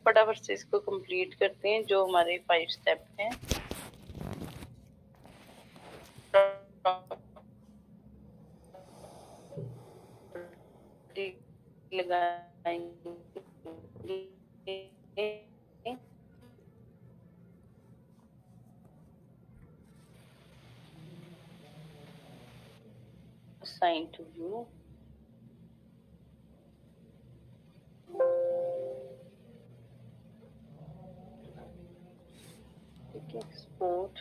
फटाफट से इसको कंप्लीट करते हैं जो हमारे 5 स्टेप हैं। लगाएंगे assign to view, ठीक है, एक्सपोर्ट,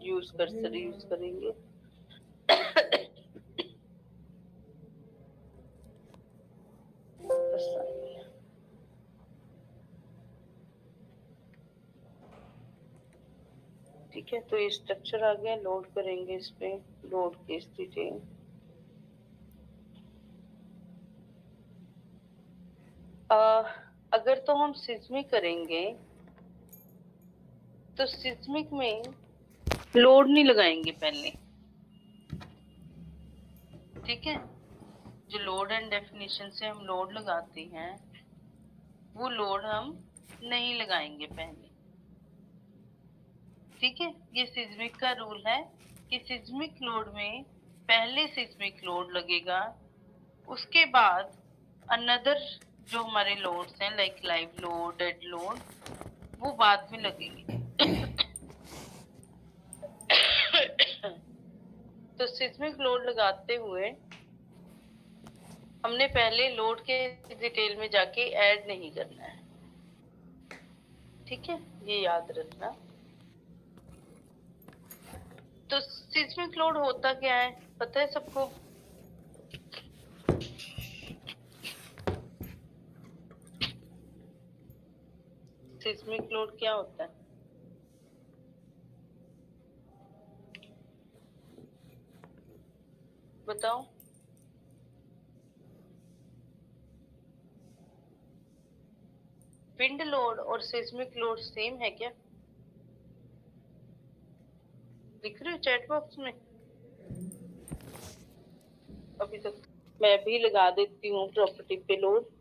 यूज कर्सर यूज करेंगे। ठीक है, तो ये स्ट्रक्चर आ गया, लोड करेंगे इस पे, लोड केस डिटेल। अगर तो हम सिस्मिक करेंगे तो सिस्मिक में लोड नहीं लगाएंगे पहले, ठीक है। जो लोड एंड डेफिनेशन से हम लोड लगाते हैं वो लोड हम नहीं लगाएंगे पहले, ठीक है। ये सिस्मिक का रूल है कि सिस्मिक लोड में पहले सिस्मिक लोड लगेगा, उसके बाद अनदर जो हमारे लोड्स हैं like live load, dead load, वो बाद में लगेंगे। तो सिस्मिक लोड लगाते हुए हमने पहले लोड के डिटेल में जाके ऐड नहीं करना है, ठीक है, ये याद रखना। तो सिस्मिक लोड होता क्या है पता है सबको? सिस्मिक लोड क्या होता है बताओ? विंड लोड और सिस्मिक लोड सेम है क्या? लिख रहे हो चैट बॉक्स में? अभी तक मैं भी लगा देती हूँ प्रॉपर्टी पे लोड।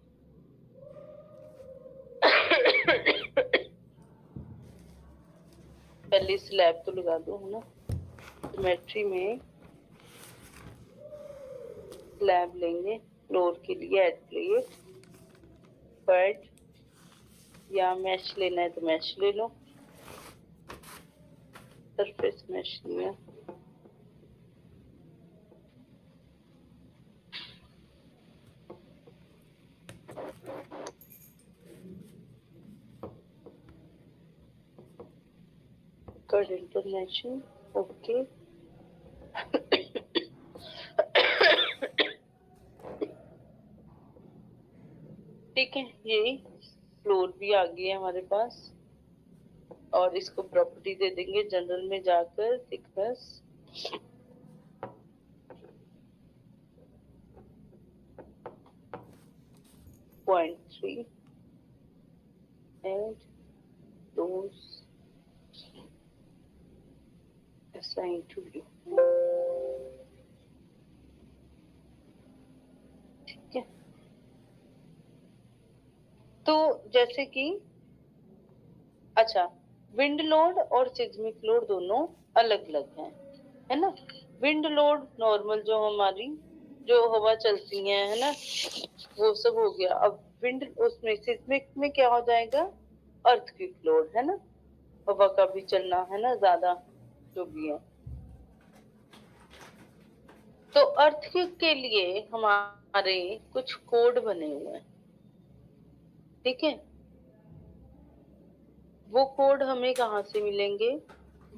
पहले स्लैब तो लगा दो, है ना। ज्योमेट्री में स्लैब लेंगे, फ्लोर के लिए ऐड लिए, बट या मैश लेना है तो मैश ले लो, सरफेस मैश लिया, कट इंटरनेशनल, ओके। ठीक है, ये फ्लोर भी आ गई है हमारे पास, और इसको प्रॉपर्टी दे देंगे जनरल में जाकर thickness 0.3 and those assigned to you, ठीक है। तो जैसे कि अच्छा, विंड लोड और सिस्मिक लोड दोनों अलग अलग हैं, है ना। विंड लोड नॉर्मल जो हमारी जो हवा चलती है ना, वो सब हो गया। अब विंड उसमें सिस्मिक में क्या हो जाएगा? अर्थक्वेक लोड, है ना, हवा का भी चलना, है ना, ज्यादा जो भी है। तो अर्थक्वेक के लिए हमारे कुछ कोड बने हुए हैं, ठीक है। वो कोड हमें कहाँ से मिलेंगे?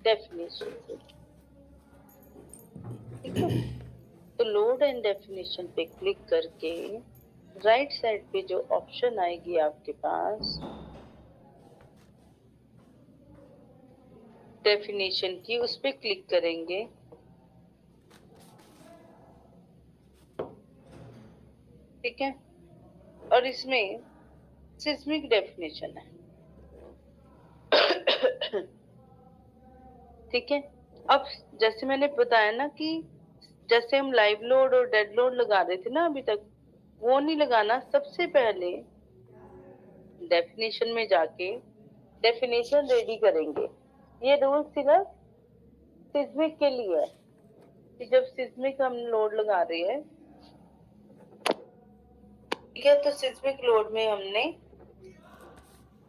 डेफिनेशन से, ठीक है। तो लोड एंड डेफिनेशन पे क्लिक करके राइट साइड पे जो ऑप्शन आएगी आपके पास डेफिनेशन की, उस पे क्लिक करेंगे, ठीक है। और इसमें सिस्मिक डेफिनेशन है, ठीक है। अब जैसे मैंने बताया ना कि जैसे हम लाइव लोड और डेड लोड लगा रहे थे ना अभी तक, वो नहीं लगाना। सबसे पहले डेफिनेशन में जाके डेफिनेशन रेडी करेंगे। ये रूल सिर्फ सिस्मिक के लिए है कि जब सिस्मिक हम लोड लगा रहे हैं, ठीक है, तो सिस्मिक लोड में हमने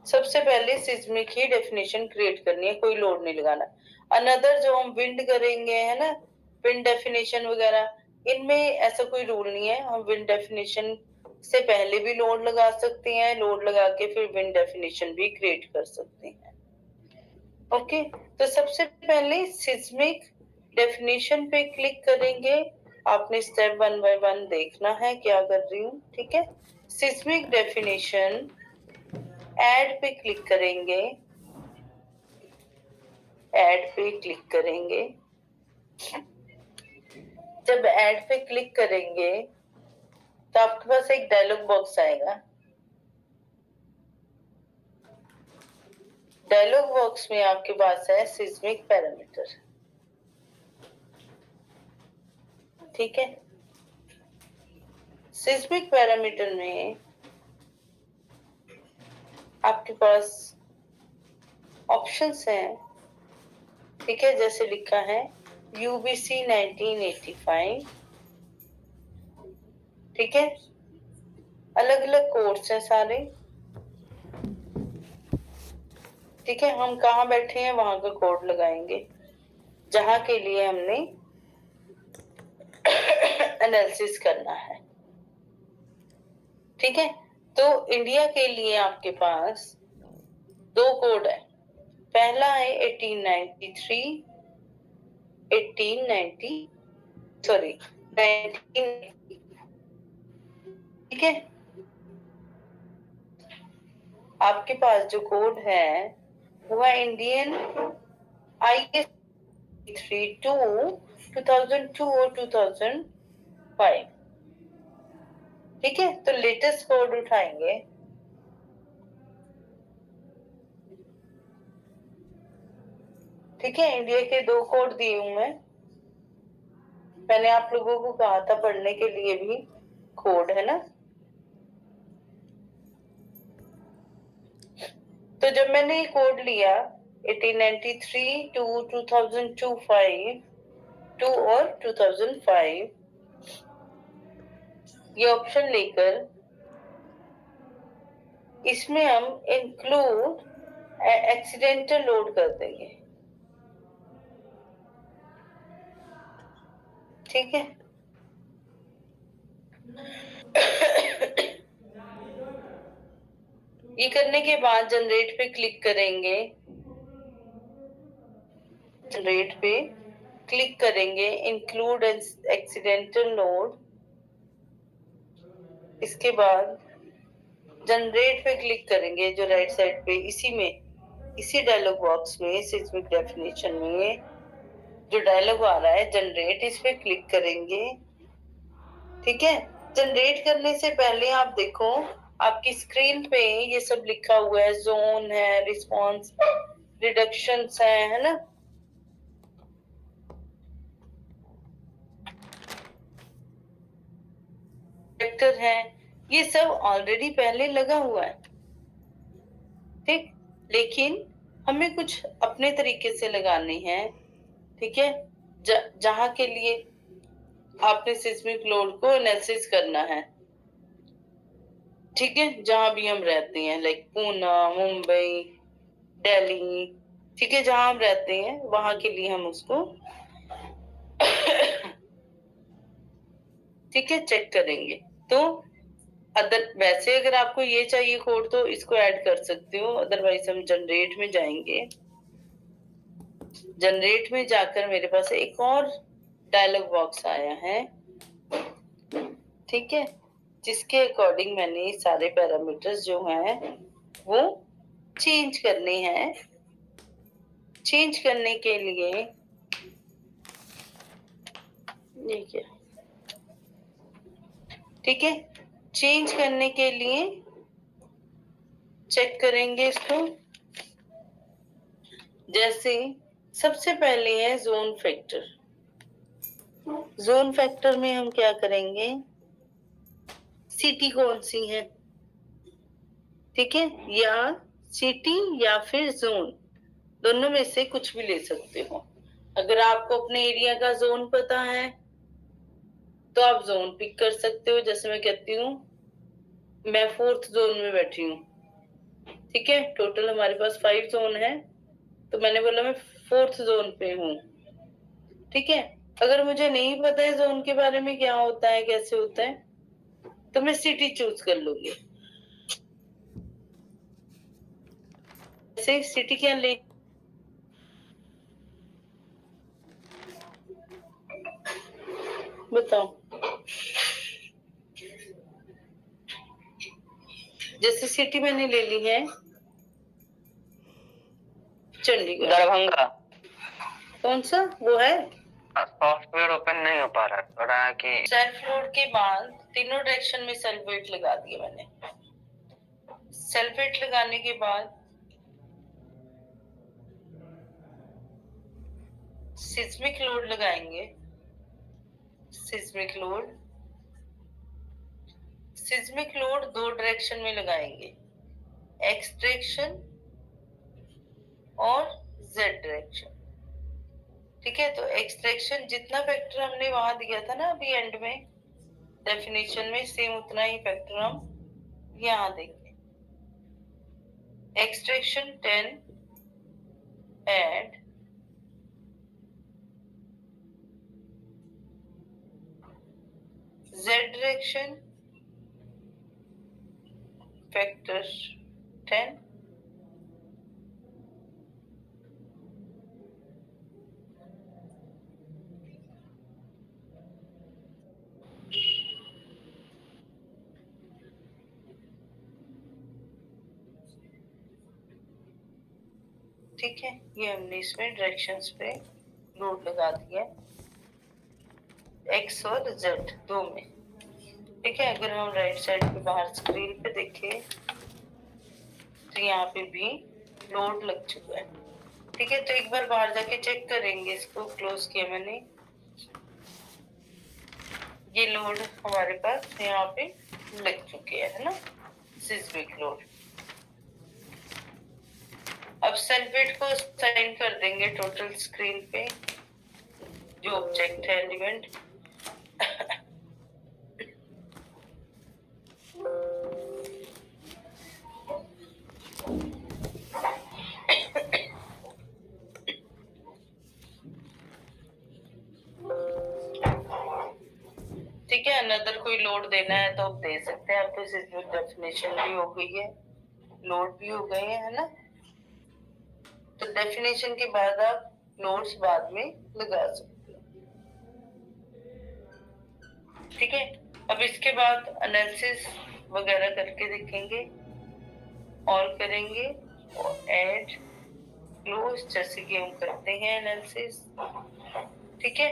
सबसे पहले सिस्मिक ही डेफिनेशन क्रिएट करनी है, कोई लोड नहीं लगाना। अनदर जो हम विंड करेंगे है ना, विंड डेफिनेशन वगैरह, इनमें ऐसा कोई रूल नहीं है। हम विंड डेफिनेशन से पहले भी लोड लगा सकते हैं, लोड लगा के फिर विंड डेफिनेशन भी क्रिएट कर सकते हैं। ओके, तो सबसे पहले सिस्मिक डेफिनेशन पे क्लिक करेंगे। आपने स्टेप 1 बाय 1 देखना है क्या कर रही हूँ, ठीक है। सिस्मिक डेफिनेशन, ऐड पे क्लिक करेंगे, ऐड पे क्लिक करेंगे। जब ऐड पे क्लिक करेंगे तो आपके पास एक डायलॉग बॉक्स आएगा। डायलॉग बॉक्स में आपके पास है सिस्मिक पैरामीटर, ठीक है। सिस्मिक पैरामीटर में आपके पास ऑप्शंस हैं, ठीक है। जैसे लिखा है यूबीसी 1985, ठीक है। अलग अलग कोड्स हैं सारे, ठीक है। हम कहाँ बैठे हैं वहां का कोड लगाएंगे जहां के लिए हमने एनालिसिस करना है, ठीक है। तो इंडिया के लिए आपके पास दो कोड है। पहला है 1893, 1890 सॉरी 19, ठीक है। आपके पास जो कोड है वो है इंडियन IS 32 2002 और 2005, ठीक है। तो लेटेस्ट कोड उठाएंगे, ठीक है। इंडिया के दो कोड दिए हुए हैं, मैंने आप लोगों को कहा था पढ़ने के लिए भी कोड है ना। तो जब मैंने ये कोड लिया 1893 टू 2005 टू और 2005, ये ऑप्शन लेकर इसमें हम इंक्लूड एक्सीडेंटल लोड कर देंगे, ठीक है। ये करने के बाद जनरेट पे क्लिक करेंगे, जनरेट पे क्लिक करेंगे, इंक्लूड एक्सीडेंटल लोड। इसके बाद जनरेट पे क्लिक करेंगे, जो राइट साइड पे इसी में, इसी डायलॉग बॉक्स में सिस्मिक डेफिनेशन में जो डायलॉग आ रहा है जनरेट, इस पे क्लिक करेंगे, ठीक है। जनरेट करने से पहले आप देखो आपकी स्क्रीन पे ये सब लिखा हुआ है, जोन है, रिस्पॉन्स रिडक्शंस है ना। वेक्टर है, ये सब ऑलरेडी पहले लगा हुआ है, ठीक। लेकिन हमें कुछ अपने तरीके से लगाने हैं, ठीक है। जहां के लिए आपने सिस्मिक लोड को एनालिसिस करना है, ठीक है। जहां भी हम रहते हैं, लाइक पूना, मुंबई, दिल्ली, ठीक है, जहां हम रहते हैं वहां के लिए हम उसको ठीक है चेक करेंगे। तो वैसे अगर आपको ये चाहिए कोड तो इसको ऐड कर सकते हो, अदरवाइज हम जनरेट में जाएंगे। जनरेट में जाकर मेरे पास एक और डायलॉग बॉक्स आया है, ठीक है, जिसके अकॉर्डिंग मैंने सारे पैरामीटर्स जो हैं वो चेंज करने हैं। चेंज करने के लिए ये क्या, ठीक है, चेंज करने के लिए चेक करेंगे इसको। जैसे सबसे पहले है जोन फैक्टर। जोन फैक्टर में हम क्या करेंगे, सिटी कौन सी है, ठीक है, या सिटी या फिर जोन, दोनों में से कुछ भी ले सकते हो। अगर आपको अपने एरिया का जोन पता है तो आप जोन पिक कर सकते हो। जैसे मैं कहती हूँ मैं 4th जोन में बैठी हूँ, ठीक है, टोटल हमारे पास 5 जोन है, तो मैंने बोला मैं 4th जोन पे हूँ, ठीक है। अगर मुझे नहीं पता है जोन के बारे में क्या होता है कैसे होता है, तो मैं सिटी चूज कर लूंगी। जैसे सिटी क्या ले, बताओ, जैसे सिटी मैंने ले ली है चंडीगढ़। दरभंगा। कौन सा वो है, सॉफ्टवेयर ओपन नहीं हो पा रहा है, तो रहा है कि सेल्फ लोड के बाद तीनों डायरेक्शन में सेल्फ वेट लगा दिया मैंने। सेल्फ वेट लगाने के बाद सिस्मिक लोड लगाएंगे। Seismic load, seismic load 2 direction में लगाएंगे, एक्स डायरेक्शन और जेड डायरेक्शन, ठीक है। तो एक्स डायरेक्शन जितना फैक्टर हमने वहां दिया था ना अभी एंड में डेफिनेशन में, सेम उतना ही फैक्टर हम यहाँ देंगे। X direction 10 and Z direction factor 10 ठीक है। ये हमने इसमें डायरेक्शंस पे लोड लगा दिया एक्स और जेड दो में, ठीक है। अगर हम राइट साइड पे बाहर स्क्रीन पे देखें तो यहाँ पे भी लोड लग चुका है, ठीक है। तो एक बार बाहर जाके चेक करेंगे, इसको क्लोज किया मैंने, ये लोड हमारे पास यहाँ पे लग चुके हैं, है ना, सिस्मिक लोड। अब सेल्फ वेट को साइन कर देंगे टोटल स्क्रीन पे, जो ऑब्जेक्ट है एलिमेंट। ठीक है, अनदर कोई लोड देना है तो आप दे सकते हैं, आपको सिस्मिक डेफिनेशन भी हो गई है, लोड भी हो गए हैं, है ना। तो डेफिनेशन के बाद आप लोड्स बाद में लगा सकते हो, ठीक है। अब इसके बाद एनालिसिस वगैरह करके देखेंगे और करेंगे और ऐड क्लोज, जैसे कि हम करते हैं एनालिसिस, ठीक है।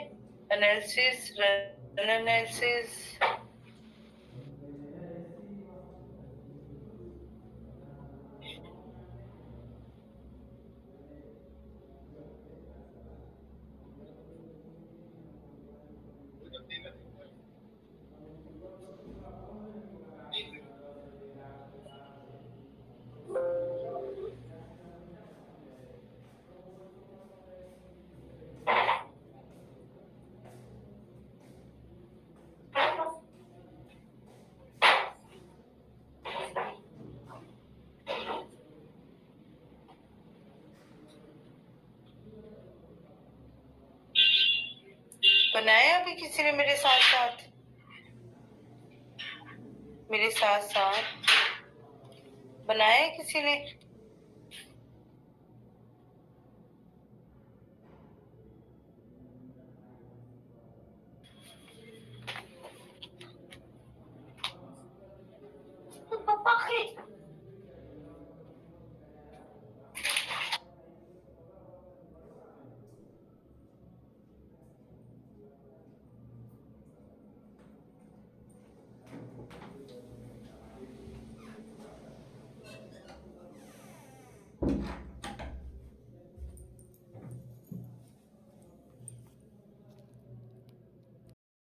एनालिसिस, रन एनालिसिस, बनाया अभी किसी ने मेरे साथ साथ, मेरे साथ साथ बनाया किसी ने।